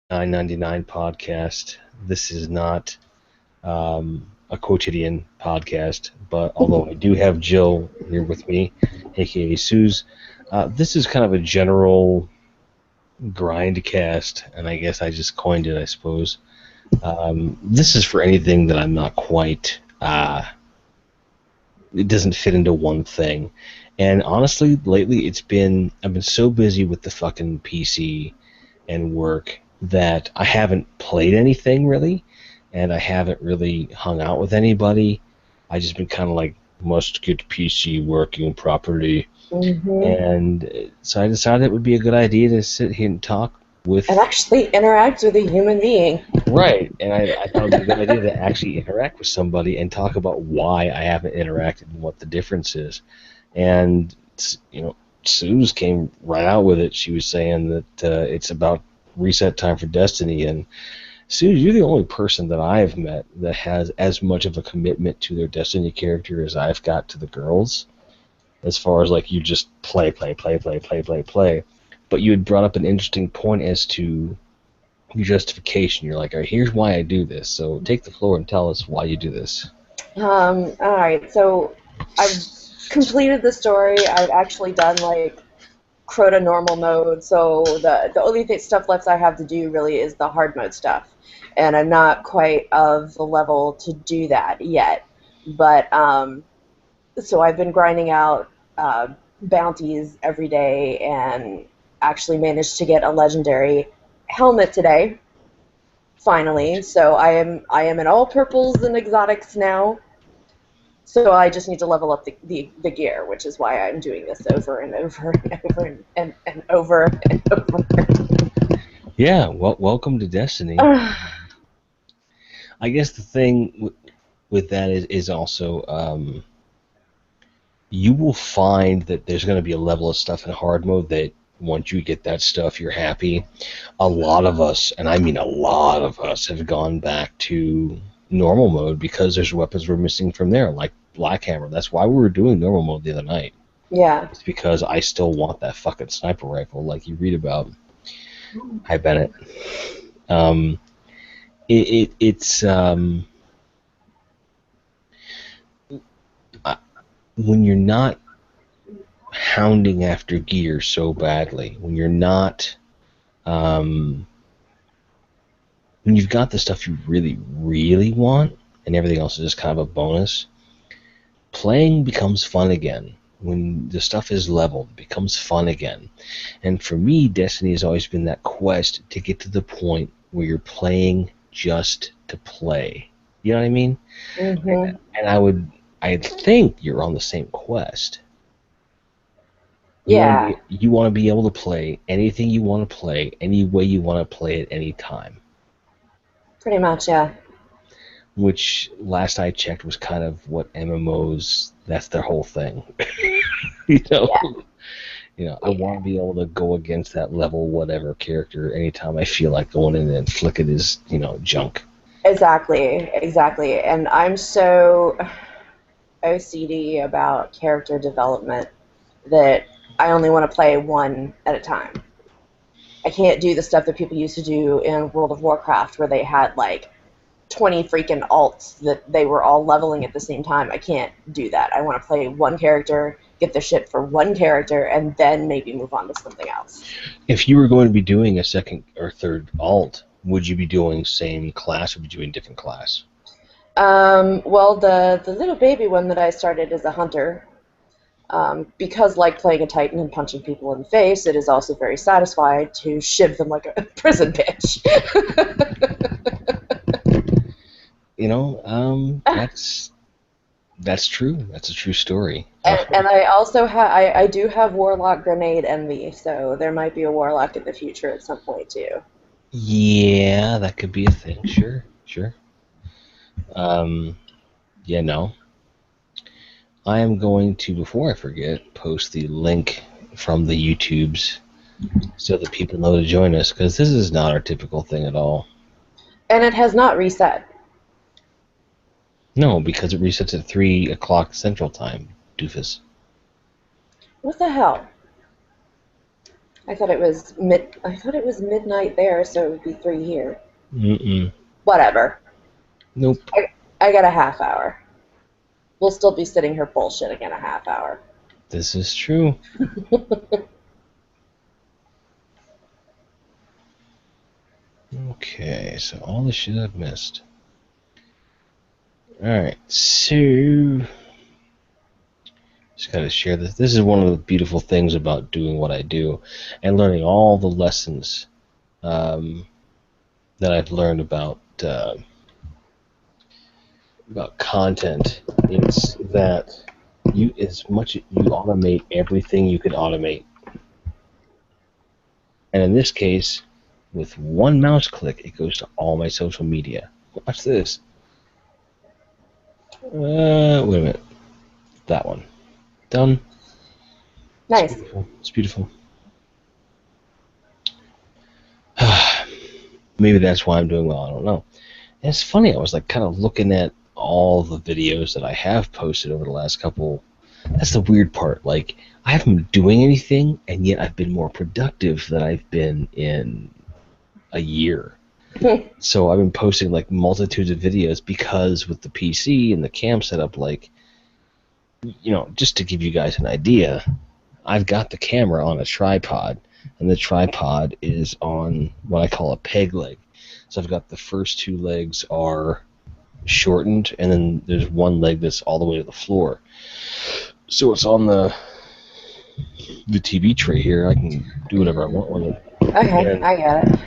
999 podcast. This is not a quotidian podcast, but although I do have Jill here with me, aka Suze, this is kind of a general grindcast, and I guess I just coined it, I suppose. This is for anything that I'm not quite. It doesn't fit into one thing. And honestly, lately I've been so busy with the fucking PC and work that I haven't played anything really, and I haven't really hung out with anybody. I just been kind of like must get PC working properly, Hmm. and so I decided it would be a good idea to sit here and talk And with. actually interact with a human being. Right, and I thought it would be a good idea to actually interact with somebody and talk about why I haven't interacted and what the difference is. And Suze came right out with it. She was saying that it's about reset time for Destiny, and Suze, you're the only person that I've met that has as much of a commitment to their Destiny character as I've got to the girls. As far as like you just play, play, play, play, play, play, play. But you had brought up an interesting point as to your justification. You're like, all right, here's why I do this. So take the floor and tell us why you do this. Alright, so I've completed the story. I've actually done like Crota normal mode, so the only stuff left I have to do really is the hard mode stuff. And I'm not quite of the level to do that yet. But so I've been grinding out bounties every day and actually managed to get a legendary helmet today. Finally. So I am in all purples and exotics now. So I just need to level up the gear, which is why I'm doing this over and over and over and over and over. Yeah, well, welcome to Destiny. I guess the thing with that is also you will find that there's going to be a level of stuff in hard mode that once you get that stuff, you're happy. A lot of us, and I mean a lot of us, have gone back to normal mode because there's weapons we're missing from there, like Blackhammer. That's why we were doing normal mode the other night. Yeah, It's because I still want that fucking sniper rifle, like you read about. Hi, Bennett. Um, it's when you're not hounding after gear so badly, um, when you've got the stuff you really, really want, and everything else is just kind of a bonus, playing becomes fun again. When the stuff is leveled, it becomes fun again. And for me, Destiny has always been that quest to get to the point where you're playing just to play. You know what I mean? hmm, And I think you're on the same quest. yeah, You want to be able to play anything you want to play, any way you want to play at any time. pretty much, yeah. Which last I checked was kind of what MMOs. That's their whole thing. you know, I Yeah, want to be able to go against that level whatever character anytime I feel like going in and flicking his junk. exactly, exactly. And I'm so OCD about character development that I only want to play one at a time. I can't do the stuff that people used to do in World of Warcraft where they had like 20 freaking alts that they were all leveling at the same time. I can't do that. I want to play one character, get the shit for one character, and then maybe move on to something else. If you were going to be doing a second or third alt, would you be doing same class or would you be doing different class? Well, the little baby one that I started is a hunter. Because like playing a Titan and punching people in the face, it is also very satisfying to shiv them like a prison bitch. That's true. That's a true story. And I also I do have Warlock Grenade Envy, so there might be a Warlock in the future at some point too. Yeah, that could be a thing. Sure, sure. Um, yeah, no. I am going to, before I forget, post the link from the YouTubes so that people know to join us because this is not our typical thing at all. And it has not reset. No, because it resets at 3 o'clock Central Time, doofus. What the hell? I thought it was midnight there, so it would be 3 here. Mm-mm. Whatever. Nope. I got a half hour. We'll still be sitting here bullshitting in a half hour. This is true. Okay, so all the shit I've missed. Alright, so just gotta share this. This is one of the beautiful things about doing what I do and learning all the lessons that I've learned about content. It's that you automate everything you can automate. And in this case, with one mouse click, it goes to all my social media. Watch this. Wait a minute. That one. Done. Nice. It's beautiful. Maybe that's why I'm doing well. I don't know. And it's funny. I was like kind of looking at all the videos that I have posted over the last couple. That's the weird part. Like, I haven't been doing anything, and yet I've been more productive than I've been in a year. So I've been posting like multitudes of videos because with the PC and the cam setup, like, you know, just to give you guys an idea, I've got the camera on a tripod, and the tripod is on what I call a peg leg. So I've got the first two legs are shortened, and then there's one leg that's all the way to the floor. So it's on the TV tray here. I can do whatever I want with it. Okay, I got it.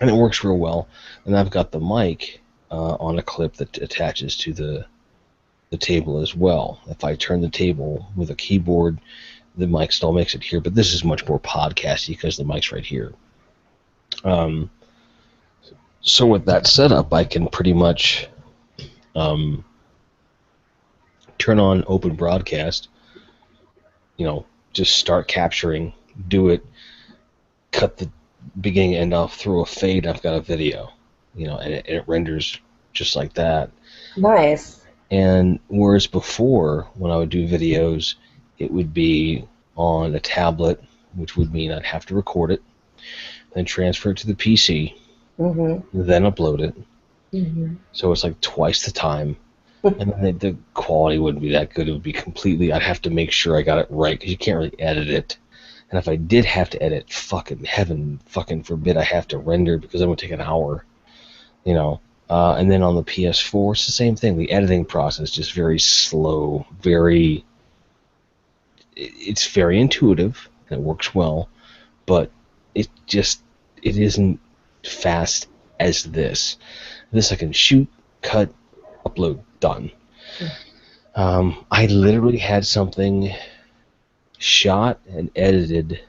And it works real well. And I've got the mic on a clip that attaches to the table as well. If I turn the table with a keyboard, the mic still makes it here, but this is much more podcasty because the mic's right here. So with that setup, I can pretty much turn on open broadcast, you know, just start capturing, do it, cut the beginning and end off, throw a fade, I've got a video, you know, and it renders just like that. Nice. And whereas before, when I would do videos, it would be on a tablet, which would mean I'd have to record it, then transfer it to the PC, then upload it. So it's like twice the time. And then the quality wouldn't be that good. It would be completely, I'd have to make sure I got it right, because you can't really edit it. And if I did have to edit, fucking heaven fucking forbid I have to render, because that would take an hour, you know. And then on the PS4, it's the same thing. The editing process is just very slow, it's very intuitive, and it works well, but it isn't fast as this. This I can shoot, cut, upload, done. I literally had something shot and edited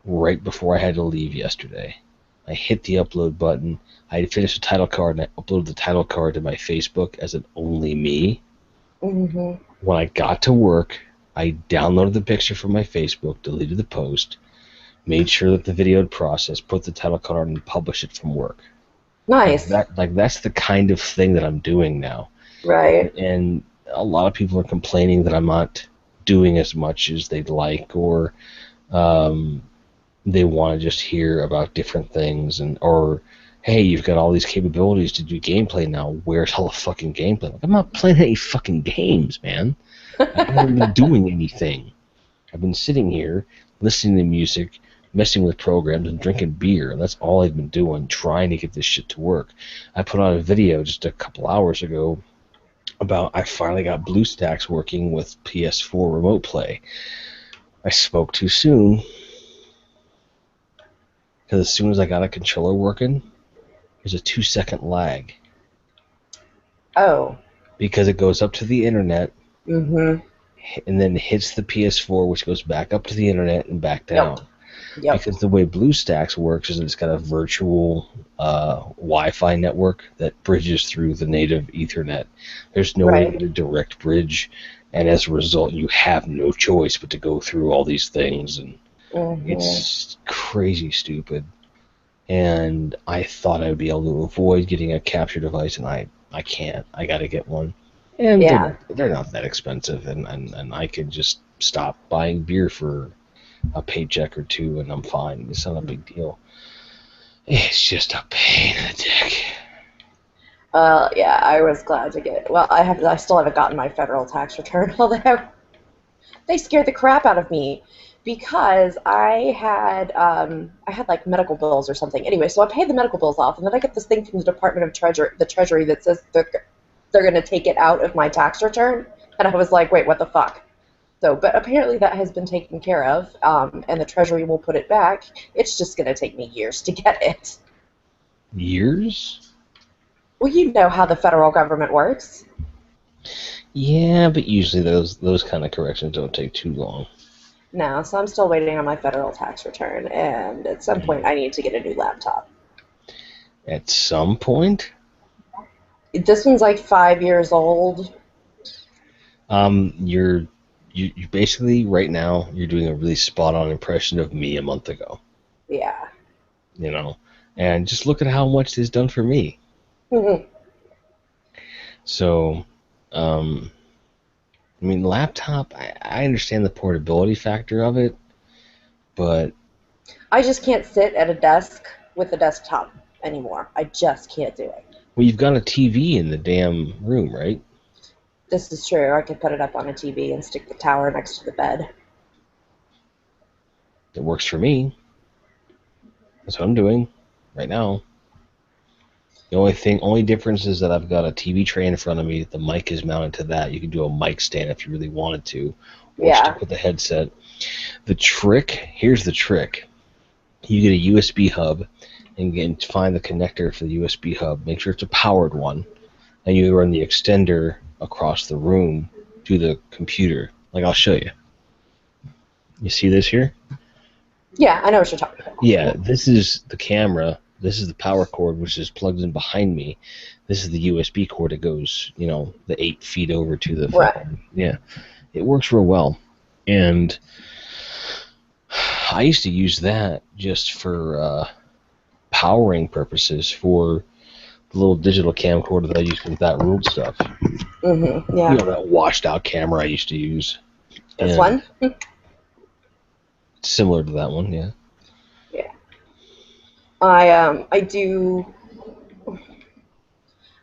right before I had to leave yesterday. I hit the upload button. I had finished the title card, and I uploaded the title card to my Facebook as an only me. When I got to work, I downloaded the picture from my Facebook, deleted the post, made sure that the video had processed, put the title card on, and published it from work. Nice. That's the kind of thing that I'm doing now. Right. And a lot of people are complaining that I'm not doing as much as they'd like, or they want to just hear about different things, or hey, you've got all these capabilities to do gameplay now. Where's all the fucking gameplay? Like, I'm not playing any fucking games, man. I haven't been doing anything. I've been sitting here listening to music, messing with programs, and drinking beer. That's all I've been doing, trying to get this shit to work. I put out a video just a couple hours ago about I finally got BlueStacks working with PS4 Remote Play. I spoke too soon, because as soon as I got a controller working, there's a 2-second lag. Oh. Because it goes up to the internet, and then hits the PS4, which goes back up to the internet and back down. Yep. Because the way BlueStacks works is it's got a virtual Wi-Fi network that bridges through the native Ethernet. There's no way to direct bridge, and as a result, you have no choice but to go through all these things, and it's crazy stupid. And I thought I would be able to avoid getting a capture device, and I can't. I got to get one. And they're not that expensive, and I could just stop buying beer for a paycheck or two, and I'm fine. It's not a big deal. It's just a pain in the dick. Yeah, I was glad to get. Well, I still haven't gotten my federal tax return, although they scared the crap out of me because I had like medical bills or something. Anyway, so I paid the medical bills off, and then I get this thing from the Department of Treasury that says they're going to take it out of my tax return, and I was like, wait, what the fuck? So, but apparently that has been taken care of, and the Treasury will put it back. It's just going to take me years to get it. Years? Well, you know how the federal government works. Yeah, but usually those kind of corrections don't take too long. No, so I'm still waiting on my federal tax return, and at some point I need to get a new laptop. At some point? This one's like 5 years old. You basically right now you're doing a really spot on impression of me a month ago. Yeah. You know, and just look at how much it's done for me. Mm-hmm. So, I mean, laptop. I understand the portability factor of it, but I just can't sit at a desk with a desktop anymore. I just can't do it. well, you've got a TV in the damn room, right? This is true. I could put it up on a TV and stick the tower next to the bed. It works for me. That's what I'm doing right now. The only difference is that I've got a TV tray in front of me. The mic is mounted to that. You can do a mic stand if you really wanted to, or stick with the headset. Here's the trick. You get a USB hub and find the connector for the USB hub. Make sure it's a powered one, and you run the extender across the room to the computer. Like, I'll show you. You see this here? Yeah, I know what you're talking about. Yeah, this is the camera. This is the power cord, which is plugged in behind me. This is the USB cord that goes, the 8 feet over to the phone. Right. Yeah, it works real well. And I used to use that just for powering purposes for the little digital camcorder that I used with that ruled stuff. Mm-hmm. Yeah. That washed out camera I used to use. This one? Similar to that one, yeah. Yeah.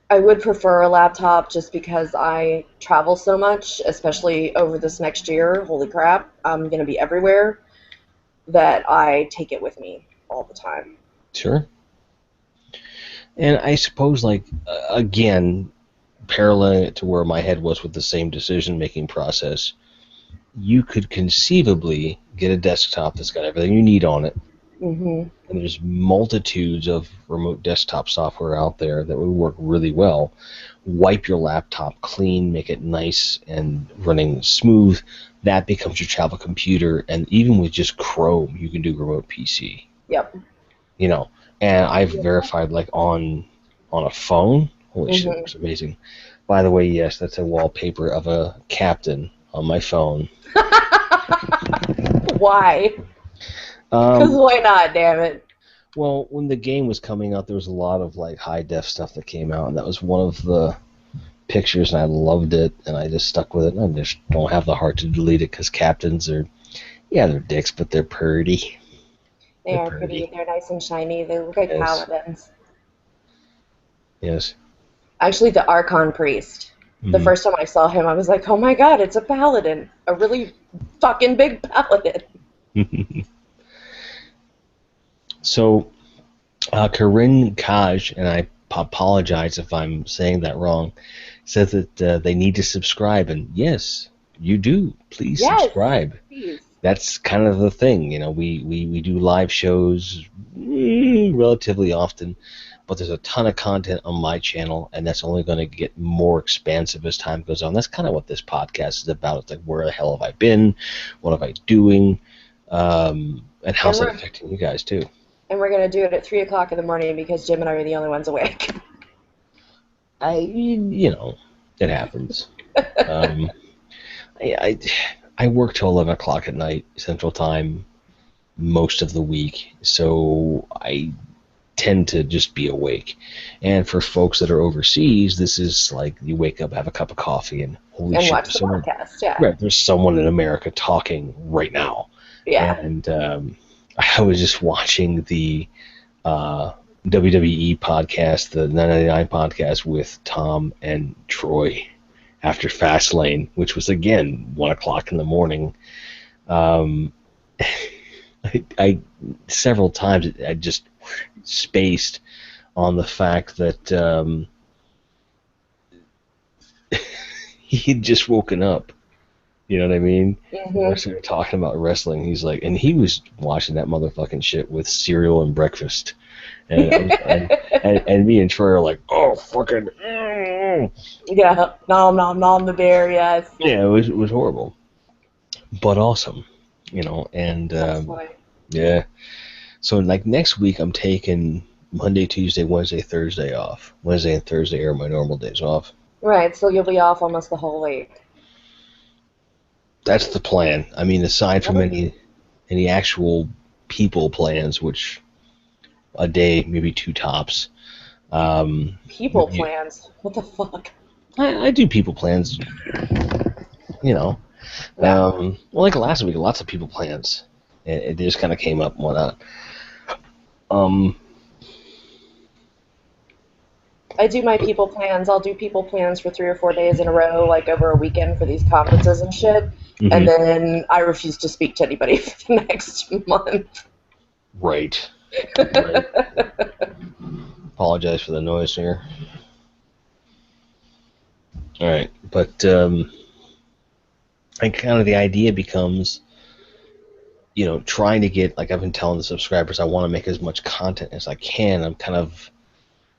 I would prefer a laptop just because I travel so much, especially over this next year. Holy crap, I'm going to be everywhere, that I take it with me all the time. Sure. And I suppose, again, paralleling it to where my head was with the same decision-making process, you could conceivably get a desktop that's got everything you need on it. Mm-hmm. And there's multitudes of remote desktop software out there that would work really well. Wipe your laptop clean, make it nice and running smooth. That becomes your travel computer. And even with just Chrome, you can do remote PC. Yep. And I've verified on a phone. Holy shit, it looks amazing. By the way, yes, that's a wallpaper of a captain on my phone. Why? Because why not, damn it? Well, when the game was coming out, there was a lot of high def stuff that came out, and that was one of the pictures, and I loved it, and I just stuck with it. And I just don't have the heart to delete it because captains they're dicks, but they're pretty. They are pretty. They're nice and shiny. They look like paladins. Yes. Actually, the Archon Priest. The first time I saw him, I was like, oh my god, it's a paladin. A really fucking big paladin. So, Corinne Kaj, and I apologize if I'm saying that wrong, says that they need to subscribe. And yes, you do. Please subscribe. Please. That's kind of the thing. We do live shows relatively often, but there's a ton of content on my channel, and that's only going to get more expansive as time goes on. That's kind of what this podcast is about. It's like, where the hell have I been? What am I doing? And how's that affecting you guys, too? And we're going to do it at 3 o'clock in the morning because Jim and I are the only ones awake. It happens. I work till 11 o'clock at night, Central Time, most of the week, so I tend to just be awake. And for folks that are overseas, this is like you wake up, have a cup of coffee, and holy shit, watch the podcast, yeah. Right, there's someone in America talking right now. Yeah. And I was just watching the WWE podcast, the 999 podcast with Tom and Troy after Fastlane, which was again 1 o'clock in the morning. I several times I just spaced on the fact that he had just woken up. You know what I mean? We started talking about wrestling. He's like, and he was watching that motherfucking shit with cereal and breakfast. And me and Troy are like, oh, fucking. Yeah, nom the bear, yes. Yeah, it was horrible, but awesome, And yeah, so like next week I'm taking Monday, Tuesday, Wednesday, Thursday off. Wednesday and Thursday are my normal days off. Right, so you'll be off almost the whole week. That's the plan. I mean, aside from any actual people plans, which a day, maybe 2 tops. People plans? What the fuck? I do people plans, Yeah. Well, like last week, lots of people plans. It just kind of came up and whatnot. I do my people plans. I'll do people plans for 3 or 4 days in a row, like over a weekend for these conferences and shit. Mm-hmm. And then I refuse to speak to anybody for the next month. Right. Apologize for the noise here. All right, but and kind of the idea becomes, trying to get, like I've been telling the subscribers, I want to make as much content as I can. I'm kind of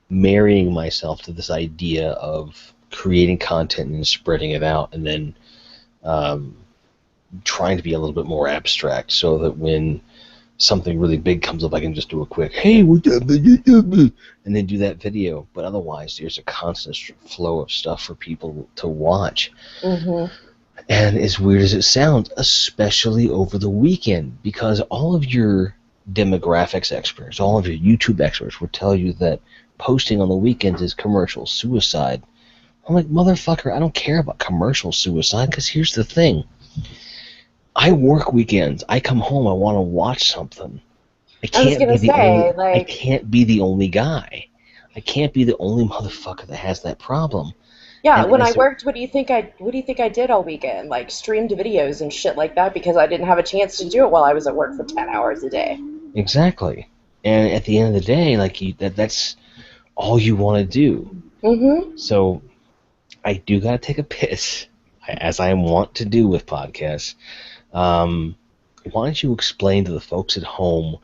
marrying myself to this idea of creating content and spreading it out, and then trying to be a little bit more abstract so that when something really big comes up, I can just do a quick, hey, what's up, and then do that video. But otherwise, there's a constant flow of stuff for people to watch. Mm-hmm. And as weird as it sounds, especially over the weekend, because all of your demographics experts, all of your YouTube experts will tell you that posting on the weekends is commercial suicide. I'm like, motherfucker, I don't care about commercial suicide, because here's the thing. I work weekends. I come home, I want to watch something. I can't be the only guy. I can't be the only motherfucker that has that problem. Yeah, and when I worked, what do you think I did all weekend? Like streamed videos and shit like that because I didn't have a chance to do it while I was at work for 10 hours a day. Exactly. And at the end of the day, like that's all you want to do. Mm-hmm. So I do got to take a piss, as I want to do with podcasts. Why don't you explain to the folks at home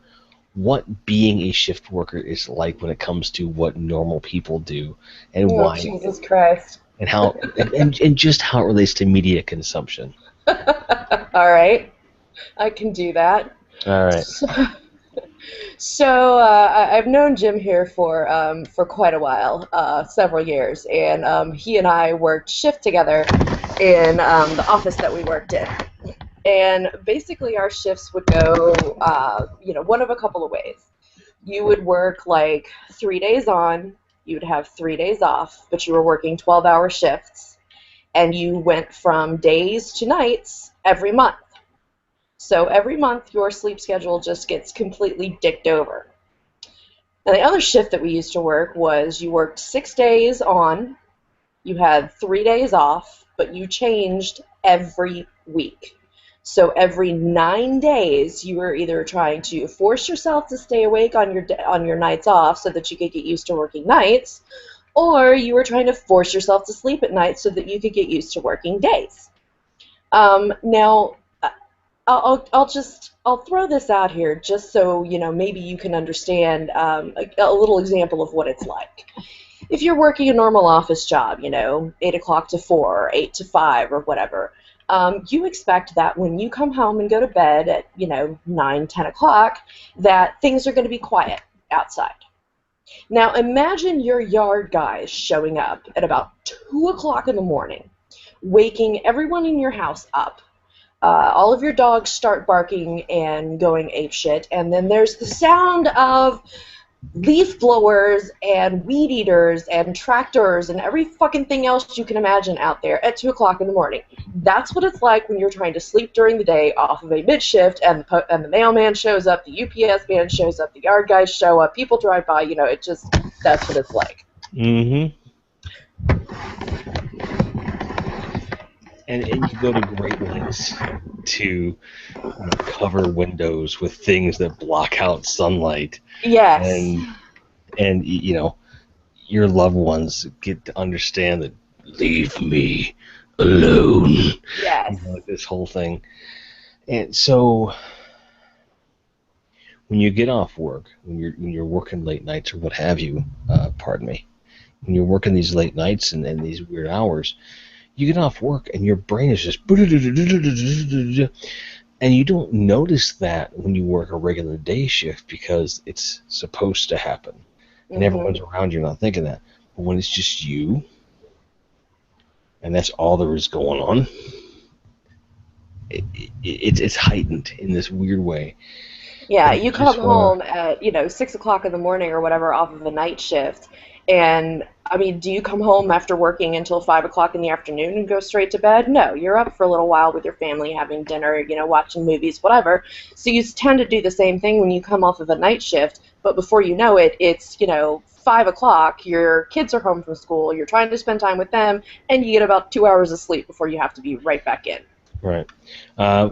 what being a shift worker is like when it comes to what normal people do, and why? Jesus Christ! And how, and just how it relates to media consumption. All right, I can do that. All right. So I've known Jim here for quite a while, several years, and he and I worked shift together in the office that we worked in. And basically our shifts would go, one of a couple of ways. You would work like 3 days on, you would have 3 days off, but you were working 12-hour shifts, and you went from days to nights every month. So every month your sleep schedule just gets completely dicked over. And the other shift that we used to work was you worked 6 days on, you had 3 days off, but you changed every week. So every 9 days, you were either trying to force yourself to stay awake on your nights off so that you could get used to working nights, or you were trying to force yourself to sleep at night so that you could get used to working days. Now, I'll throw this out here just so maybe you can understand a little example of what it's like. If you're working a normal office job, 8 o'clock to 4 or 8 to 5 or whatever. You expect that when you come home and go to bed at, 9, 10 o'clock, that things are going to be quiet outside. Now imagine your yard guys showing up at about 2 o'clock in the morning, waking everyone in your house up. All of your dogs start barking and going apeshit, and then there's the sound of leaf blowers and weed eaters and tractors and every fucking thing else you can imagine out there at 2 o'clock in the morning. That's what it's like when you're trying to sleep during the day off of a mid shift, and the mailman shows up, the UPS man shows up, the yard guys show up, people drive by. It just, that's what it's like. Mm-hmm. And you go to great lengths to cover windows with things that block out sunlight. Yes. And your loved ones get to understand that, leave me alone. Yes. Like this whole thing. And so when you get off work, when you're working late nights or what have you, pardon me, when you're working these late nights and these weird hours, you get off work and your brain is just, and you don't notice that when you work a regular day shift because it's supposed to happen. And everyone's around you not thinking that. But when it's just you, and that's all there is going on, it's heightened in this weird way. Yeah, you come home at 6 o'clock in the morning or whatever off of a night shift, and I mean, do you come home after working until 5 o'clock in the afternoon and go straight to bed? No, you're up for a little while with your family, having dinner, watching movies, whatever. So you tend to do the same thing when you come off of a night shift, but before you know it, it's 5 o'clock, your kids are home from school, you're trying to spend time with them, and you get about 2 hours of sleep before you have to be right back in. Right.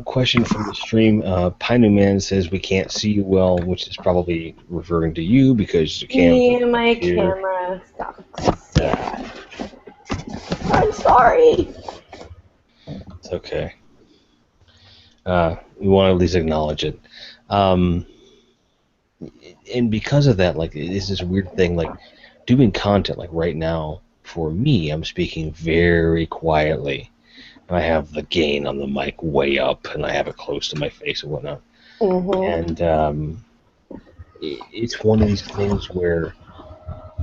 Question from the stream. Pinu Man says we can't see you well, which is probably referring to you because you can't. Yeah, my camera sucks. Yeah. I'm sorry. It's okay. We want to at least acknowledge it. And because of that, like, it's this weird thing, like, doing content, like, right now, for me, I'm speaking very quietly. I have the gain on the mic way up, and I have it close to my face and whatnot. And it's one of these things where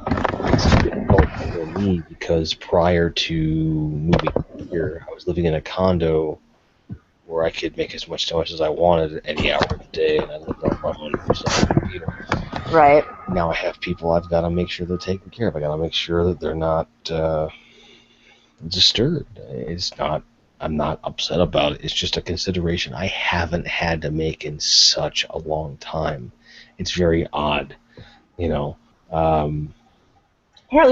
it's difficult for me because prior to moving here, I was living in a condo where I could make as much noise as I wanted at any hour of the day, and I lived on my own computer. Right. Now I have people I've got to make sure they're taken care of. I got to make sure that they're not disturbed. I'm not upset about it. It's just a consideration I haven't had to make in such a long time. It's very odd, Apparently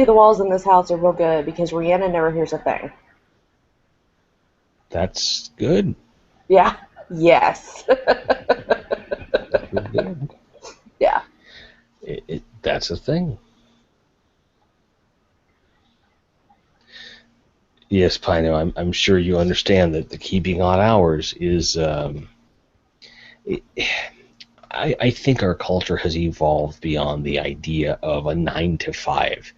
the walls in this house are real good because Rihanna never hears a thing. That's good. Yeah. Yes. That's really good. Yeah. That's a thing. Yes, Pino, I'm sure you understand that the keeping odd hours is. I think our culture has evolved beyond the idea of a 9 to 5.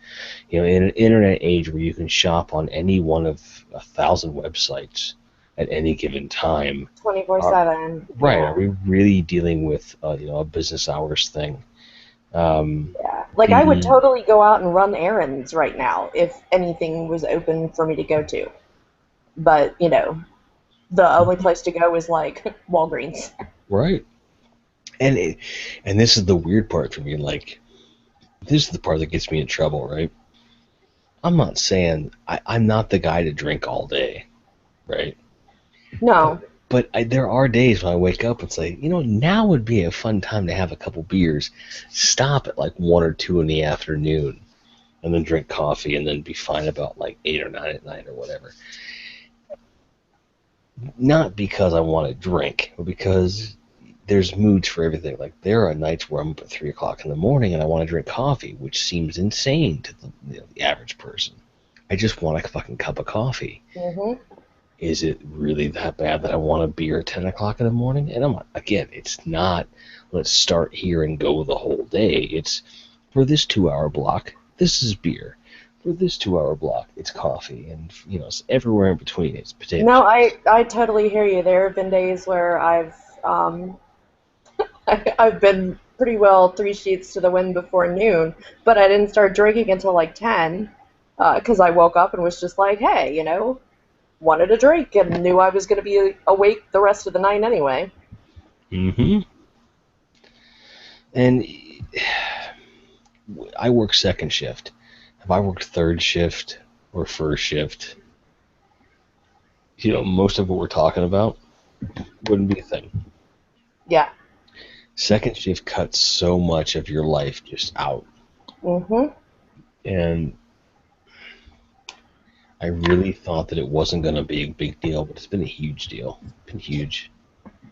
In an internet age where you can shop on any one of 1,000 websites at any given time. 24/7. Right? Yeah. Are we really dealing with a business hours thing? Yeah. Like, I would totally go out and run errands right now if anything was open for me to go to. But, the only place to go is, like, Walgreens. Right. And this is the weird part for me. Like, this is the part that gets me in trouble, right? I'm not saying I'm not the guy to drink all day, right? No. But there are days when I wake up and say, now would be a fun time to have a couple beers. Stop at like 1 or 2 in the afternoon, and then drink coffee, and then be fine about like 8 or 9 at night or whatever. Not because I want to drink, but because there's moods for everything. Like, there are nights where I'm up at 3 o'clock in the morning and I want to drink coffee, which seems insane to the average person. I just want a fucking cup of coffee. Mm-hmm. Is it really that bad that I want a beer at 10 o'clock in the morning? And it's not, let's start here and go the whole day. It's, for this 2-hour block, this is beer. For this 2-hour block, it's coffee. And, it's everywhere in between. It's potatoes. No, I totally hear you. There have been days where I've been pretty well 3 sheets to the wind before noon, but I didn't start drinking until like 10 because I woke up and was just like, hey, wanted a drink and knew I was going to be awake the rest of the night anyway. Mm-hmm. And I work second shift. If I worked third shift or first shift, most of what we're talking about wouldn't be a thing. Yeah. Second shift cuts so much of your life just out. Mm-hmm. And I really thought that it wasn't going to be a big deal, but it's been a huge deal. It's been huge.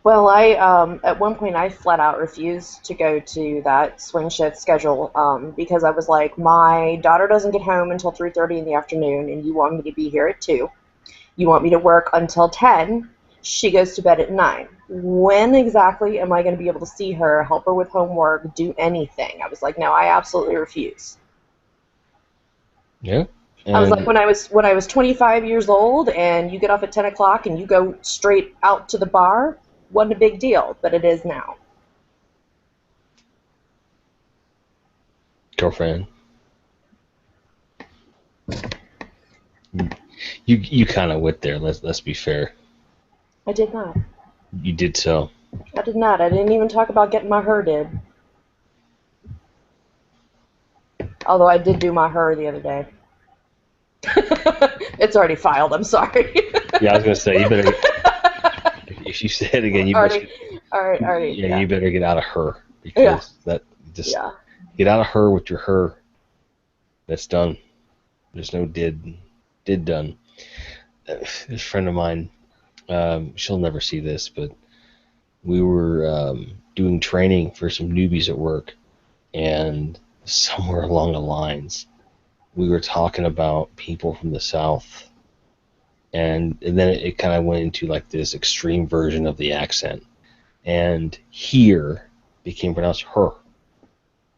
Well, at one point I flat out refused to go to that swing shift schedule because I was like, my daughter doesn't get home until 3:30 in the afternoon, and you want me to be here at 2. You want me to work until 10. She goes to bed at 9. When exactly am I going to be able to see her, help her with homework, do anything? I was like, no, I absolutely refuse. Yeah. I was like, when I was 25 years old and you get off at 10 o'clock and you go straight out to the bar, wasn't a big deal, but it is now. Girlfriend. You kind of went there. Let's be fair. I did not. You did so. I did not. I didn't even talk about getting my hair did. Although I did do my hair the other day. It's already filed. I'm sorry. Yeah, I was gonna say you better. If you say it again, you already. Yeah, you better get out of her because get out of her with your her. That's done. There's no did done. This friend of mine, she'll never see this, but we were doing training for some newbies at work, and somewhere along the lines, we were talking about people from the South, and then it kind of went into like this extreme version of the accent, and here became pronounced her.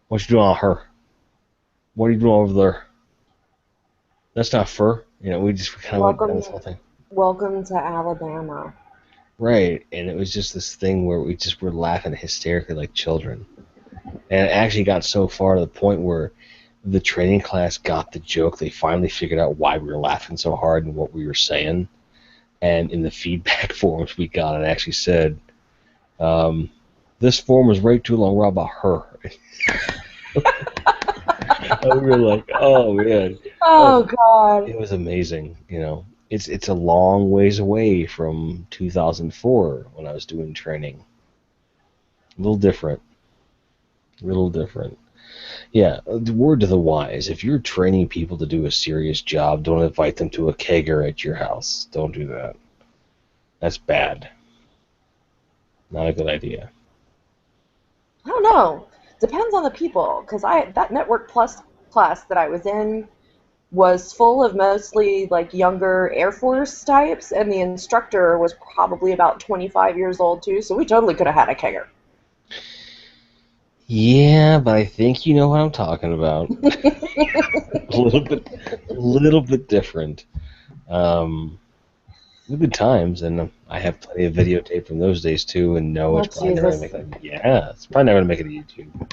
What you doing on her? What are you doing over there? That's not fur. We just kind of went down this whole thing. Welcome to Alabama. Right, and it was just this thing where we just were laughing hysterically like children. And it actually got so far to the point where the training class got the joke. They finally figured out why we were laughing so hard and what we were saying. And in the feedback forms we got, it actually said, this form was way too long, we're about her. And we were like, oh, man. Oh, God. It was amazing, It's a long ways away from 2004 when I was doing training. A little different. Yeah, the word to the wise. If you're training people to do a serious job, don't invite them to a kegger at your house. Don't do that. That's bad. Not a good idea. I don't know. Depends on the people, because that Network Plus class that I was in was full of mostly like younger Air Force types, and the instructor was probably about 25 years old too, so we totally could have had a kegger. Yeah, but I think you know what I'm talking about. A little bit different. Good times, and I have plenty of videotape from those days too, and no, it's probably never gonna make it. Yeah, it's probably never gonna make it to YouTube.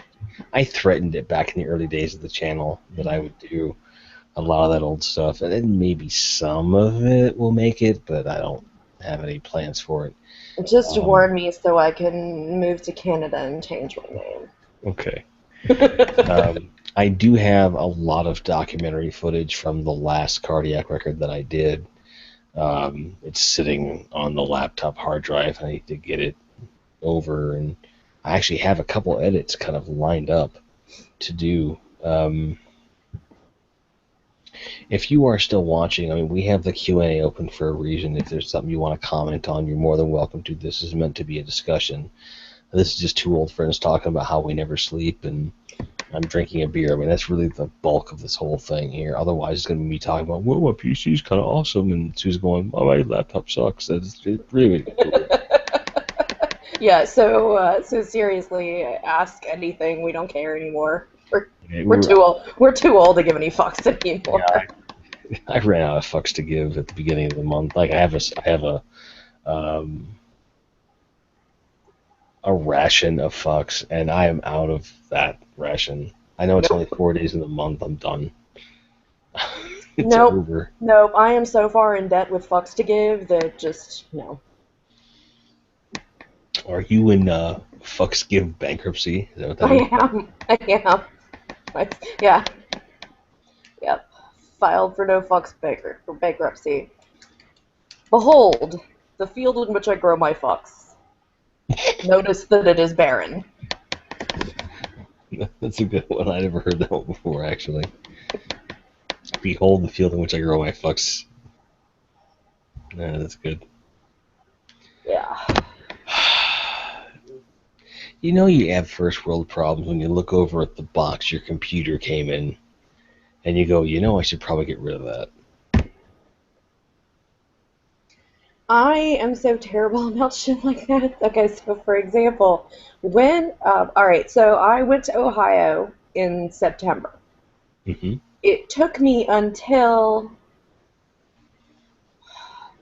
I threatened it back in the early days of the channel that I would do a lot of that old stuff, and then maybe some of it will make it, but I don't have any plans for it. Just warn me so I can move to Canada and change my name. Okay. I do have a lot of documentary footage from the last cardiac record that I did. It's sitting on the laptop hard drive. I need to get it over, and I actually have a couple edits kind of lined up to do. If you are still watching, we have the Q&A open for a reason. If there's something you want to comment on, you're more than welcome to. This is meant to be a discussion. This is just two old friends talking about how we never sleep, and I'm drinking a beer. That's really the bulk of this whole thing here. Otherwise, it's going to be me talking about, well, my PC's kind of awesome, and Sue's going, oh, my laptop sucks. It's really cool. Yeah, so seriously, ask anything. We don't care anymore. We're too old. We're too old to give any fucks anymore. Yeah, I ran out of fucks to give at the beginning of the month. Like I have a ration of fucks, and I am out of that ration. I know it's only 4 days in the month. I'm done. It's over. Nope. I am so far in debt with fucks to give that just no. Are you in fucks give bankruptcy? Is that what that is? I am. Yeah. Yep. Filed for no fucks for bankruptcy. Behold, the field in which I grow my fucks. Notice that it is barren. That's a good one. I never heard that one before, actually. Behold the field in which I grow my fucks. Yeah, that's good. Yeah. You know you have first world problems when you look over at the box your computer came in, and you go, I should probably get rid of that. I am so terrible about shit like that. Okay, so for example, alright, so I went to Ohio in September. Mm-hmm. It took me until,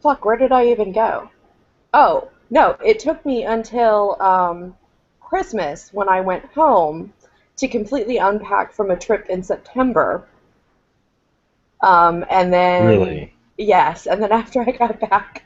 fuck, where did I even go? Oh, no, it took me until Christmas when I went home to completely unpack from a trip in September. And then, Really? yes, and then after I got back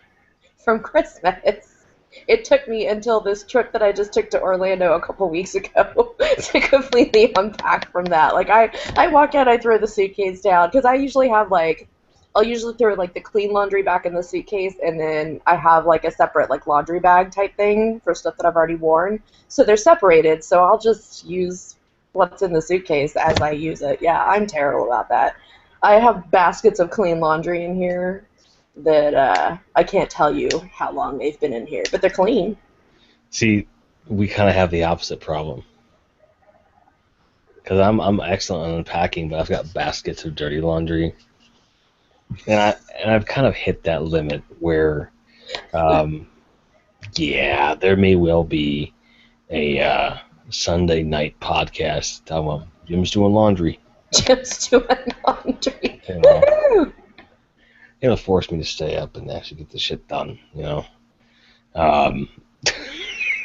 from Christmas, it took me until this trip that I just took to Orlando a couple weeks ago to completely unpack from that. Like, I walk out, I throw the suitcase down, because I'll usually throw like the clean laundry back in the suitcase, and then I have like a separate like laundry bag type thing for stuff that I've already worn. So they're separated, so I'll just use what's in the suitcase as I use it. Yeah, I'm terrible about that. I have baskets of clean laundry in here that I can't tell you how long they've been in here, but they're clean. See, we kind of have the opposite problem. Because I'm excellent on unpacking, but I've got baskets of dirty laundry, and I've kind of hit that limit where, um, yeah, there may well be a Sunday night podcast talking about Jim's doing laundry. Just doing laundry. You know, it'll force me to stay up and actually get the shit done. Um,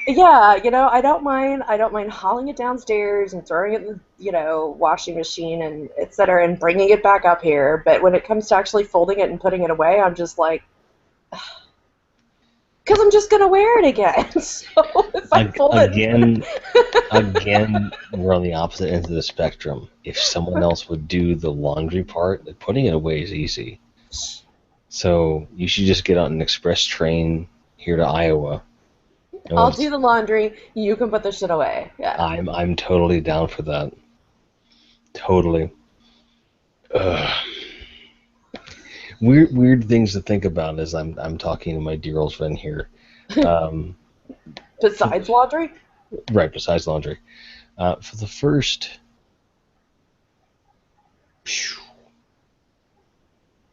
Yeah, I don't mind. I don't mind hauling it downstairs and throwing it in the, washing machine and et cetera, and bringing it back up here. But when it comes to actually folding it and putting it away, I'm just like, because I'm just gonna wear it again. So if I fold again, we're on the opposite ends of the spectrum. If someone else would do the laundry part, putting it away is easy. So you should just get on an express train here to Iowa. I'll do the laundry. You can put the shit away. Yeah. I'm totally down for that. Totally. Weird things to think about as I'm talking to my dear old friend here. Besides laundry? Right, besides laundry. For the first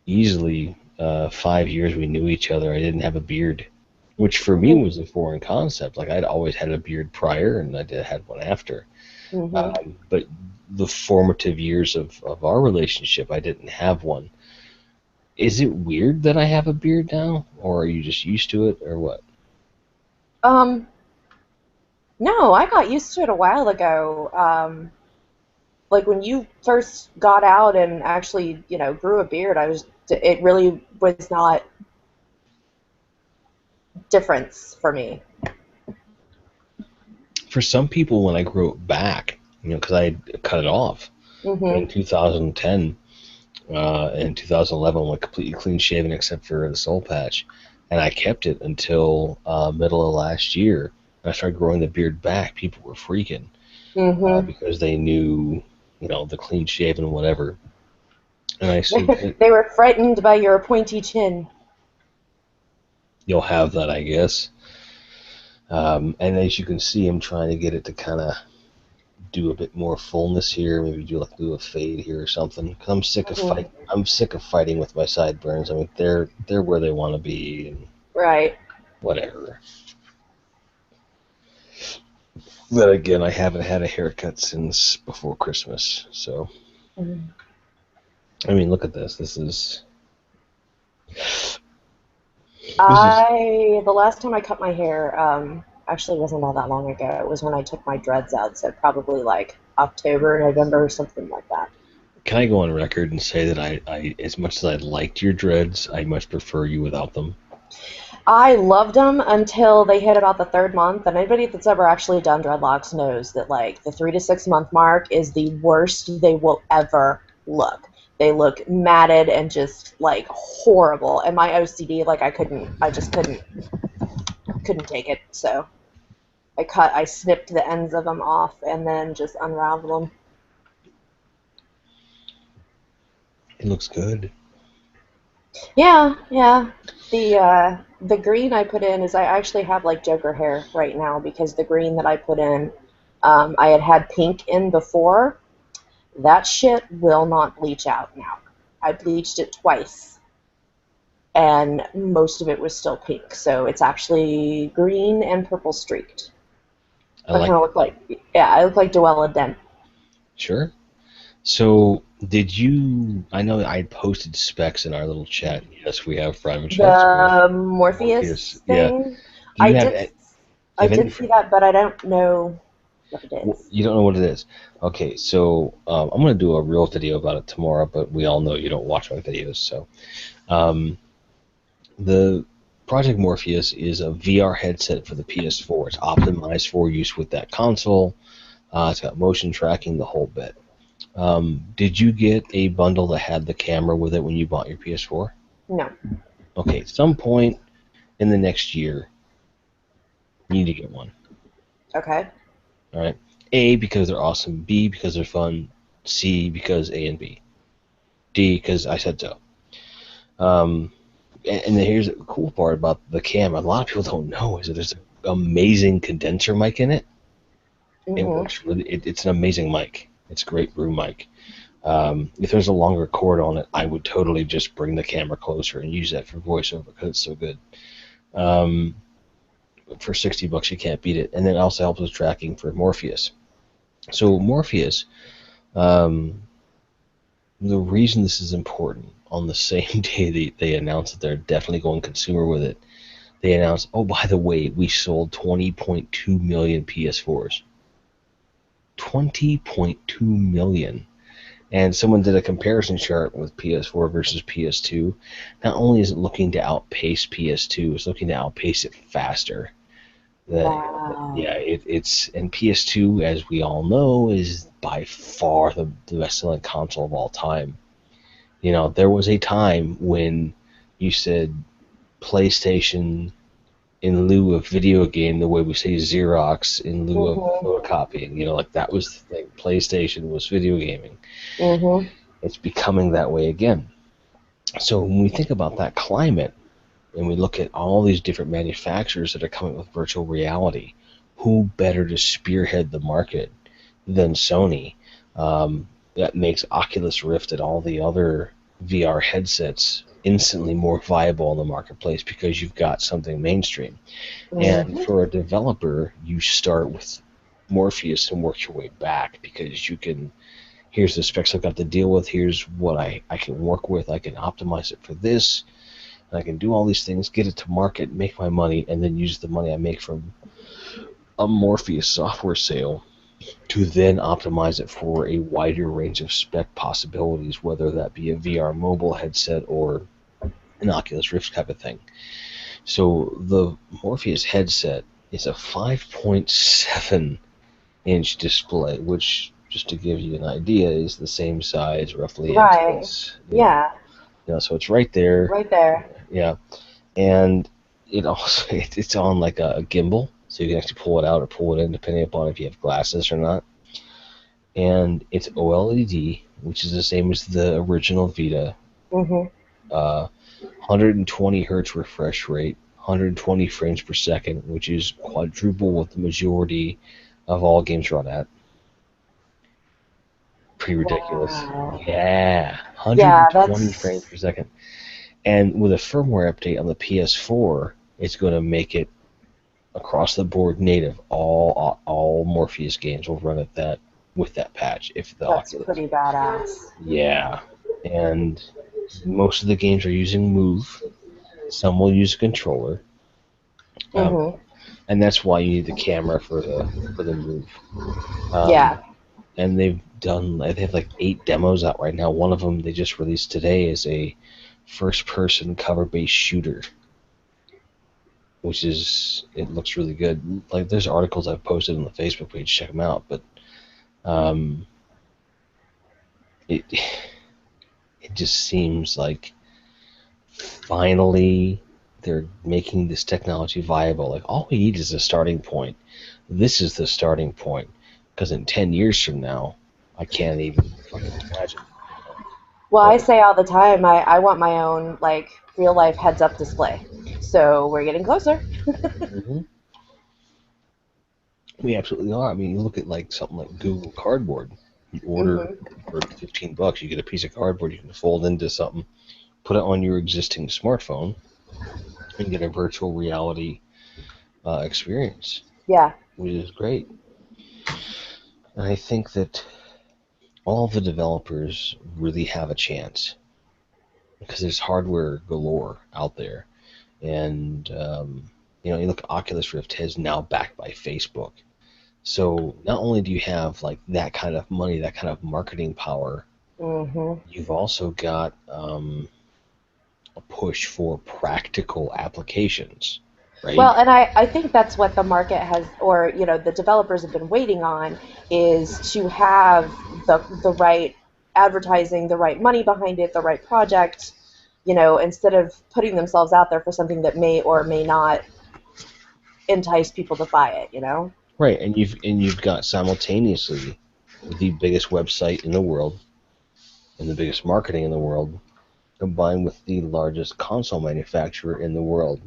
easily 5 years we knew each other, I didn't have a beard, which for me was a foreign concept. Like, I'd always had a beard prior, and I had one after. Mm-hmm. But the formative years of our relationship, I didn't have one. Is it weird that I have a beard now, or are you just used to it, or what? No, I got used to it a while ago. Like when you first got out and actually, grew a beard, it really was not difference for me. For some people, when I grew it back, because I had cut it off in 2010 and 2011, I went completely clean shaven except for the soul patch, and I kept it until middle of last year. And I started growing the beard back. People were freaking because they knew, the clean shaven whatever. And I said, they were frightened by your pointy chin. You'll have that, I guess. And as you can see, I'm trying to get it to kind of do a bit more fullness here. Maybe do a fade here or something. Because I'm sick of fight. I'm sick of fighting with my sideburns. I mean, they're where they want to be, and right. Whatever. But again, I haven't had a haircut since before Christmas. So, I mean, look at this. The last time I cut my hair, actually wasn't all that long ago. It was when I took my dreads out, so probably like October, November, or something like that. Can I go on record and say that I as much as I liked your dreads, I much prefer you without them? I loved them until they hit about the third month, and anybody that's ever actually done dreadlocks knows that like the 3 to 6 month mark is the worst they will ever look. They look matted and just like horrible. And my OCD, like I just couldn't take it. So I snipped the ends of them off and then just unraveled them. It looks good. Yeah, yeah. The green I put in is I actually have like Joker hair right now because the green that I put in, I had pink in before. That shit will not bleach out now. I bleached it twice, and most of it was still pink. So it's actually green and purple streaked. I I like kind of look like, yeah, I look like Dwella Dent. Sure. So, did you? I know I posted specs in our little chat. Yes, we have Prime Shots. The Morpheus Yeah. thing. Do I you have? did, Do you I have any? did see that, but I don't know what it is. You don't know what it is. Okay, so I'm gonna do a real video about it tomorrow. But we all know you don't watch my videos, so the Project Morpheus is a VR headset for the PS4. It's optimized for use with that console. It's got motion tracking, the whole bit. Did you get a bundle that had the camera with it when you bought your PS4? No. Okay, at some point in the next year, you need to get one. Okay. All right. A, because they're awesome. B, because they're fun. C, because A and B. D, because I said so. And then here's the cool part about the camera. A lot of people don't know is that there's an amazing condenser mic in it. It works really. It's an amazing mic. It's a great room mic. If there's a longer cord on it, I would totally just bring the camera closer and use that for voiceover because it's so good. For $60, you can't beat it. And then it also helps with tracking for Morpheus. So Morpheus, the reason this is important, on the same day they announced that they're definitely going consumer with it, they announced, oh, by the way, we sold 20.2 million PS4s. 20.2 million. And someone did a comparison chart with PS4 versus PS2. Not only is it looking to outpace PS2, it's looking to outpace it faster. Wow. Yeah, it's and PS2, as we all know, is by far the best-selling console of all time. You know, there was a time when you said PlayStation in lieu of video game, the way we say Xerox in lieu of photocopying. You know, like that was the thing. PlayStation was video gaming. It's becoming that way again. So when we think about that climate, and we look at all these different manufacturers that are coming with virtual reality, who better to spearhead the market than Sony? That makes Oculus Rift and all the other VR headsets instantly more viable in the marketplace because you've got something mainstream. And for a developer, you start with Morpheus and work your way back because you can, here's the specs I've got to deal with, here's what I can work with, I can optimize it for this, and I can do all these things, get it to market, make my money, and then use the money I make from a Morpheus software sale to then optimize it for a wider range of spec possibilities, whether that be a VR mobile headset or an Oculus Rift type of thing. So the Morpheus headset is a 5.7 inch display, which, just to give you an idea, is the same size roughly as this. Yeah. You know, so it's right there. Right there. Yeah. And it also it's on like a gimbal, so you can actually pull it out or pull it in depending upon if you have glasses or not. And it's OLED, which is the same as the original Vita. 120 hertz refresh rate, 120 frames per second, which is quadruple what the majority of all games run at. Pretty ridiculous. Wow. Yeah, 120 frames per second. And with a firmware update on the PS4, it's going to make it across the board native. All Morpheus games will run at that with that patch. That's pretty badass. Yeah, and most of the games are using Move. Some will use a controller. And that's why you need the camera for the Move. Yeah. And they have like 8 demos out right now. One of them they just released today is a first-person cover-based shooter. it looks really good. Like there's articles I've posted on the Facebook page, check them out. But um, it it just seems like finally they're making this technology viable. Like all we need is a starting point. This is the starting point. Because in 10 years from now, I can't even fucking imagine. Well, I But, say all the time, I want my own like real life heads up display. So we're getting closer. mhm. We absolutely are. I mean, you look at like something like Google Cardboard. You order Hmm. for $15, you get a piece of cardboard you can fold into something, put it on your existing smartphone, and get a virtual reality experience, Yeah. which is great. And I think that all the developers really have a chance because there's hardware galore out there. And, you look at Oculus Rift is now backed by Facebook. So not only do you have like that kind of money, that kind of marketing power, Hmm. you've also got a push for practical applications, right? Well, and I think that's what the market has, or the developers have been waiting on, is to have the right advertising, the right money behind it, the right project, instead of putting themselves out there for something that may or may not entice people to buy it. Right, and you've got simultaneously the biggest website in the world and the biggest marketing in the world combined with the largest console manufacturer in the world,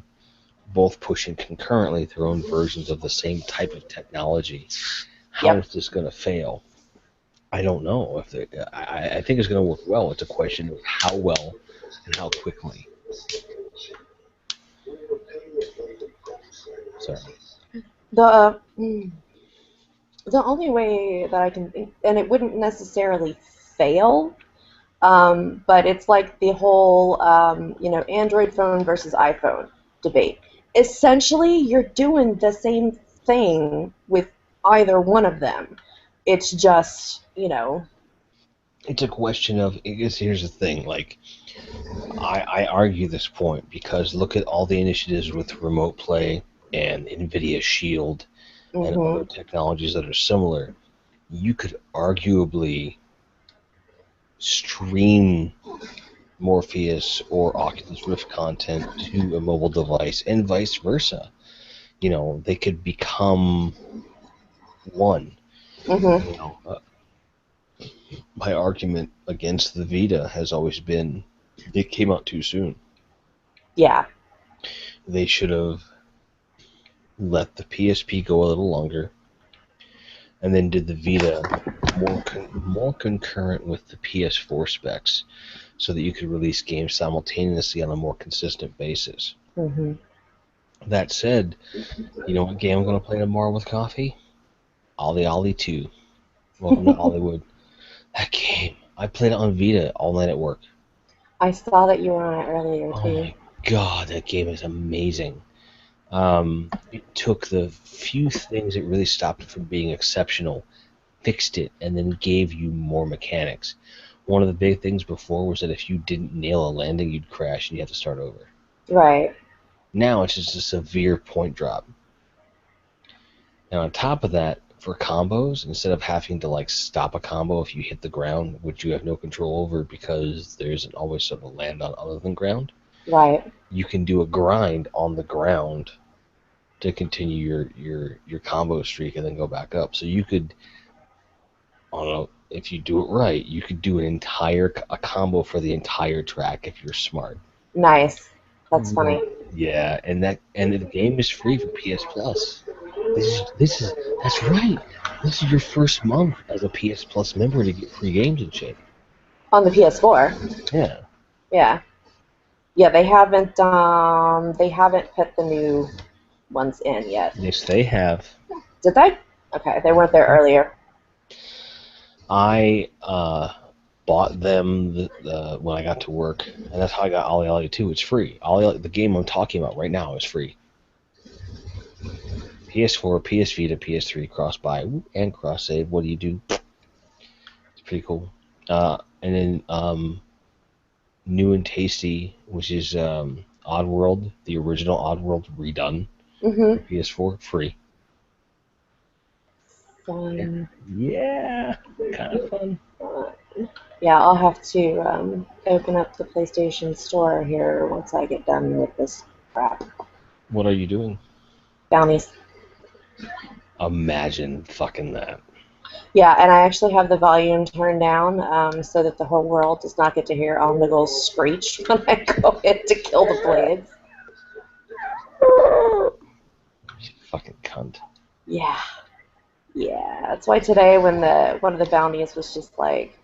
both pushing concurrently their own versions of the same type of technology. How Yep. is this going to fail? I don't know. I think it's going to work well. It's a question of how well and how quickly. Sorry. The only way that I can think, and it wouldn't necessarily fail, but it's like the whole, Android phone versus iPhone debate. Essentially, you're doing the same thing with either one of them. It's just, It's a question of, I guess here's the thing, like, I argue this point because look at all the initiatives with Remote Play and NVIDIA Shield and other hmm technologies that are similar. You could arguably stream Morpheus or Oculus Rift content to a mobile device and vice versa. They could become one. hmm You know, uh, my argument against the Vita has always been it came out too soon. yeah, They should have let the PSP go a little longer and then did the Vita more concurrent with the PS4 specs so that you could release games simultaneously on a more consistent basis. hmm That said, you know what game I'm going to play tomorrow with coffee? Ollie Ollie 2. Welcome to Hollywood. That game. I played it on Vita all night at work. I saw that you were on it earlier Oh too. my god, that game is amazing. It took the few things that really stopped it from being exceptional, fixed it, and then gave you more mechanics. One of the big things before was that if you didn't nail a landing, you'd crash and you had to start over. Right. Now it's just a severe point drop. And on top of that, for combos, instead of having to like stop a combo if you hit the ground, which you have no control over because there isn't always something to land on other than ground, Right. you can do a grind on the ground to continue your combo streak and then go back up. So you could, I don't know, if you do it right, you could do a combo for the entire track if you're smart. Nice. That's funny. Yeah, and the game is free for PS Plus. This is that's right. This is your first month as a PS Plus member to get free games and shit. On the PS4. Yeah. Yeah. Yeah, they haven't put the new ones in yet. Yes, they have. Did they? Okay, they weren't there earlier. I bought them when I got to work, and that's how I got Ollie Ollie 2. It's free. The game I'm talking about right now is free. PS4, PS Vita, PS3, cross buy and cross save. What do you do? It's pretty cool. And then New and Tasty, which is a Oddworld, the original Oddworld redone Mm-hmm. for PS4, free. Fun. Yeah, kind of fun. Yeah, I'll have to open up the PlayStation Store here once I get done with this crap. What are you doing? Bounties. Imagine fucking that. Yeah, and I actually have the volume turned down so that the whole world does not get to hear Omnigul's screech when I go in to kill the blades. You fucking cunt. Yeah. Yeah. That's why today when one of the bounties was just like,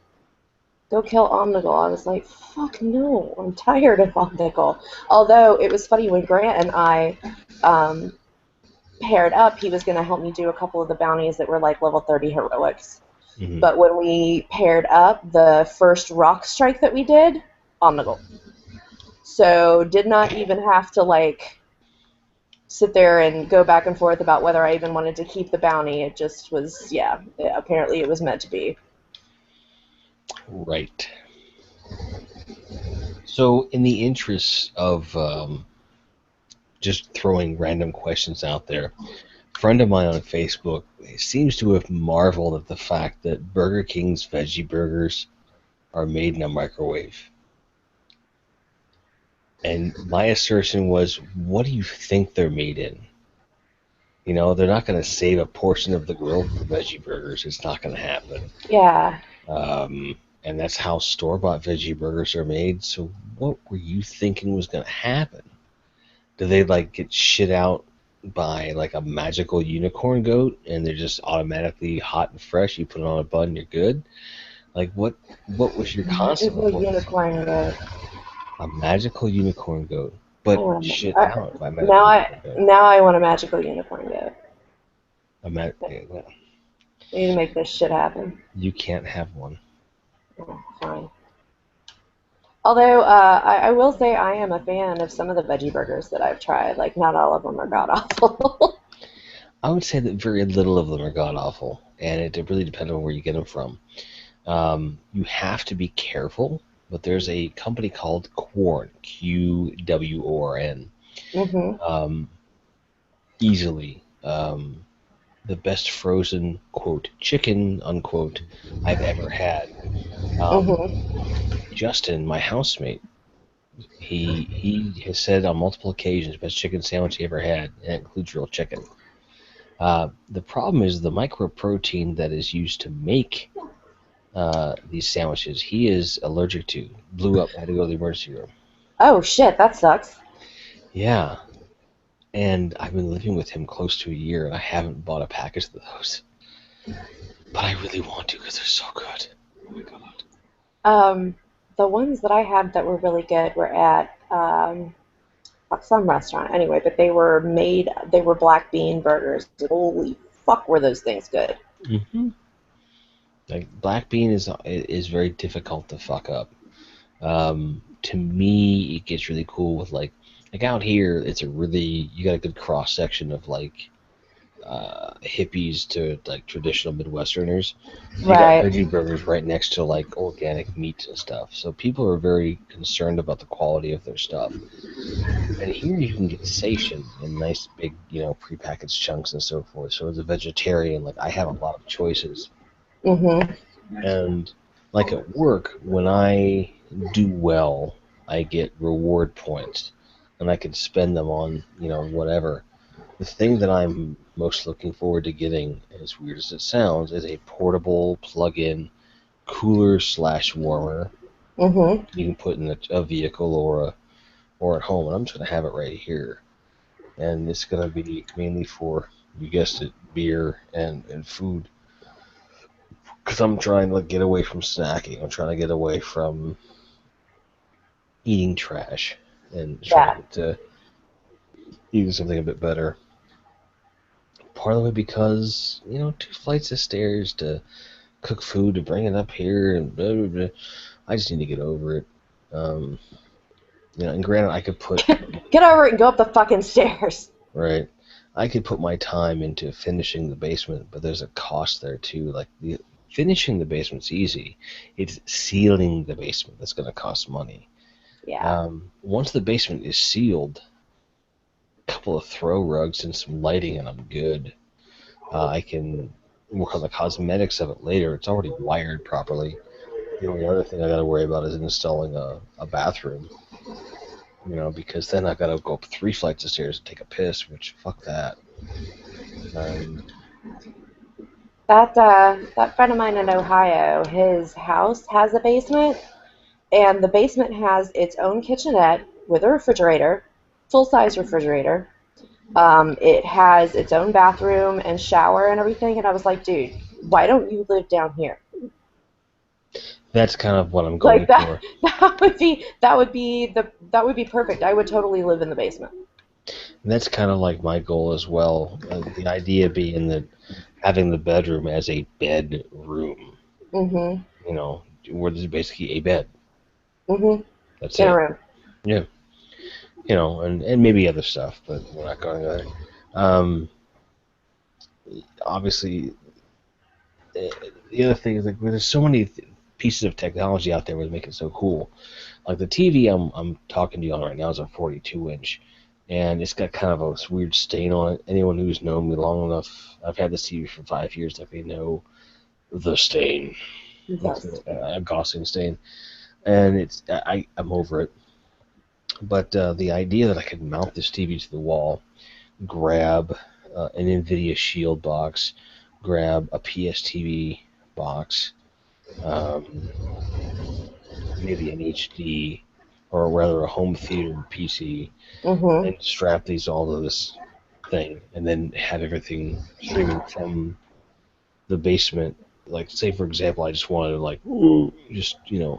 go kill Omnigul, I was like, fuck no, I'm tired of Omnigul. Although it was funny when Grant and I paired up, he was going to help me do a couple of the bounties that were like level 30 heroics. Mm-hmm. But when we paired up, the first rock strike that we did, Omnigul. So did not even have to like sit there and go back and forth about whether I even wanted to keep the bounty. It just was, yeah, apparently it was meant to be. Right. So, in the interest of just throwing random questions out there, a friend of mine on Facebook seems to have marveled at the fact that Burger King's veggie burgers are made in a microwave. And my assertion was, what do you think they're made in? You know, they're not going to save a portion of the grill for veggie burgers. It's not going to happen. Yeah. And that's how store-bought veggie burgers are made. So what were you thinking was going to happen? Do they like get shit out by like a magical unicorn goat and they're just automatically hot and fresh? You put it on a bun, you're good. Like what was your concept? Magical unicorn goat. A magical unicorn goat, but Oh, shit I- out by magical unicorn goat. now I want a magical unicorn goat. Well, We need to make this shit happen. you can't have one. Oh, fine. Although I will say I am a fan of some of the veggie burgers that I've tried. Like not all of them are god awful. I would say that very little of them are god awful, and it really depends on where you get them from. You have to be careful, but there's a company called Quorn, Qworn. Mm-hmm. Easily the best frozen, quote, chicken, unquote, I've ever had. Justin, my housemate, he has said on multiple occasions, best chicken sandwich he ever had, and it includes real chicken. The problem is the microprotein that is used to make these sandwiches, he is allergic to. Blew up, had to go to the emergency room. Oh shit, that sucks. Yeah. And I've been living with him close to a year, and I haven't bought a package of those. But I really want to because they're so good. Oh my god. The ones that I had that were really good were at some restaurant anyway, but they were black bean burgers. Holy fuck, were those things good? Mm-hmm. Like black bean is very difficult to fuck up. To me, it gets really cool with like out here, you got a good cross section of like hippies to like traditional Midwesterners. You Right. got veggie burgers right next to like organic meats and stuff. So people are very concerned about the quality of their stuff. And here you can get sation in nice big, prepackaged chunks and so forth. So as a vegetarian, like I have a lot of choices. Mm-hmm. And like at work, when I do well, I get reward points, and I can spend them on, whatever. The thing that I'm most looking forward to getting, as weird as it sounds, is a portable plug-in cooler/warmer. Mm-hmm. You can put in a vehicle or at home, and I'm just going to have it right here. And it's going to be mainly for, you guessed it, beer and food. Because I'm trying to get away from snacking. I'm trying to get away from eating trash and trying to eat something a bit better. Part of the way because, 2 flights of stairs to cook food, to bring it up here, and blah, blah, blah. I just need to get over it. And granted, I could put... Get over it and go up the fucking stairs. Right. I could put my time into finishing the basement, but there's a cost there, too. Like, finishing the basement's easy. It's sealing the basement that's going to cost money. Yeah. Once the basement is sealed, a couple of throw rugs and some lighting, and I'm good. I can work on the cosmetics of it later. It's already wired properly. The only other thing I got to worry about is installing a bathroom. Because then I got to go up 3 flights of stairs and take a piss, which fuck that. That friend of mine in Ohio, his house has a basement, and the basement has its own kitchenette with a refrigerator, full size refrigerator. It has its own bathroom and shower and everything, and I was like, dude, why don't you live down here? That's kind of what I'm Like going that for. that would be perfect. I would totally live in the basement. And that's kind of like my goal as well. The idea being that having the bedroom as a bedroom, Mhm. where there's basically a bed. Mhm. That's In a it. room. Yeah. And maybe other stuff, but we're not going there. Um, Obviously, the other thing is like there's so many pieces of technology out there that make it so cool. Like the TV I'm talking to you on right now is a 42-inch, and it's got kind of a weird stain on it. Anyone who's known me long enough, I've had this TV for 5 years, like they know the stain. It's Yes. a Gaussian stain, and I'm over it. But the idea that I could mount this TV to the wall, grab an NVIDIA Shield box, grab a PSTV box, um, maybe an HD, or rather a home theater PC, Mhm. and strap these all to this thing, and then have everything streaming from the basement. Like, say for example, I just wanted to just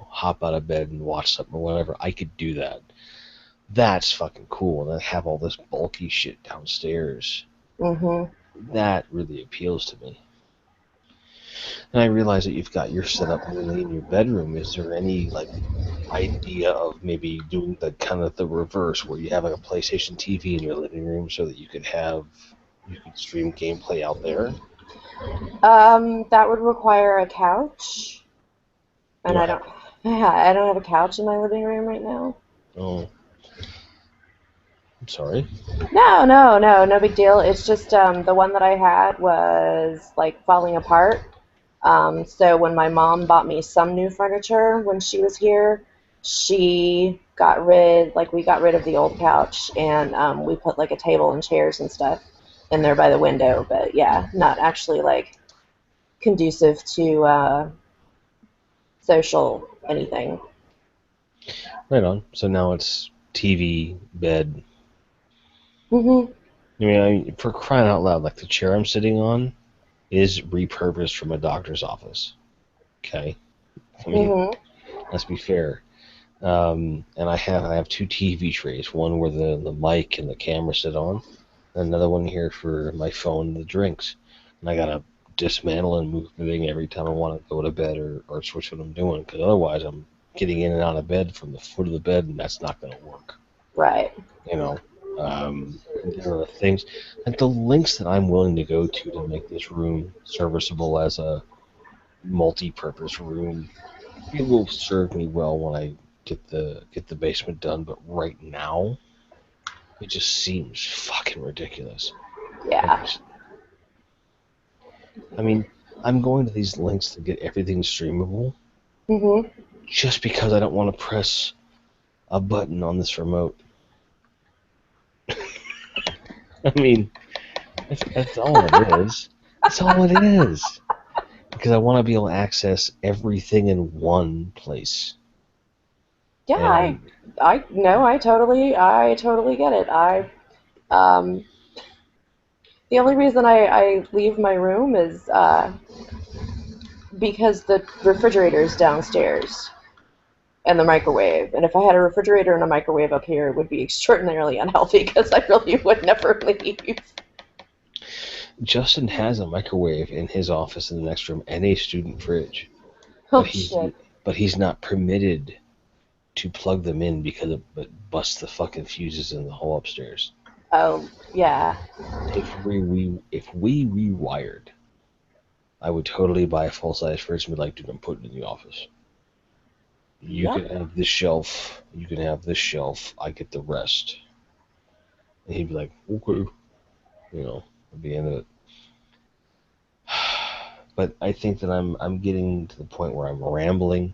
hop out of bed and watch something or whatever. I could do that. That's fucking cool. And then have all this bulky shit downstairs. Mhm. That really appeals to me. And I realize that you've got your setup mainly in your bedroom. Is there any idea of maybe doing the kind of the reverse where you have like a PlayStation TV in your living room so that you could stream gameplay out there? That would require a couch, You and don't I have don't. Yeah, I don't have a couch in my living room right now. Oh, I'm sorry. No, no, no, no big deal. It's just the one that I had was like falling apart. So when my mom bought me some new furniture when she was here, we got rid of the old couch, and we put like a table and chairs and stuff in there by the window. But yeah, not actually like conducive to social anything. Right on. So now it's TV, bed. Mhm. For crying out loud, like the chair I'm sitting on is repurposed from a doctor's office. Okay. I mean, Mhm. let's be fair. And I have 2 TV trays, one where the mic and the camera sit on, and another one here for my phone and the drinks. And I gotta dismantle and move the thing every time I want to go to bed or switch what I'm doing, because otherwise I'm getting in and out of bed from the foot of the bed, and that's not gonna work. Right. You know, there are things like the links that I'm willing to go to make this room serviceable as a multi-purpose room. It will serve me well when I get the basement done, but right now it just seems fucking ridiculous. And Yeah. I mean, I'm going to these links to get everything streamable Mhm. just because I don't want to press a button on this remote. I mean, that's all it is. That's all it is. Because I want to be able to access everything in one place. Yeah, And I no, I totally get it. Um, the only reason I leave my room is because the refrigerator is downstairs and the microwave. And if I had a refrigerator and a microwave up here, it would be extraordinarily unhealthy because I really would never leave. Justin has a microwave in his office in the next room and a student fridge, but Oh he's shit. but he's not permitted to plug them in because it busts the fucking fuses in the whole upstairs. Oh yeah. If we rewired, I would totally buy a full size fridge and be like, dude, I'm putting it in the office. You Yep. can have this shelf. You can have this shelf. I get the rest. And he'd be like, okay, at the end of it. But I think that I'm getting to the point where I'm rambling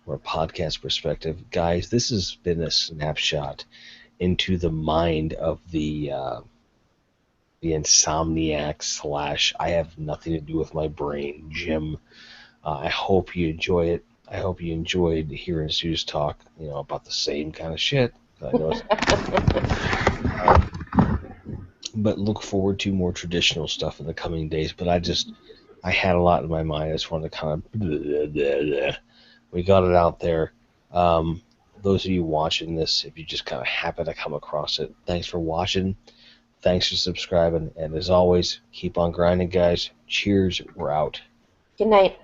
from a podcast perspective. Guys, this has been a snapshot into the mind of the insomniac slash I have nothing to do with my brain, Jim. I hope you enjoy it. I hope you enjoyed hearing Sue's talk, about the same kind of shit. I know but look forward to more traditional stuff in the coming days. But I had a lot in my mind. I just wanted to kind of, we got it out there. Those of you watching this, if you just kind of happen to come across it, thanks for watching. Thanks for subscribing. And as always, keep on grinding, guys. Cheers. We're out. Good night.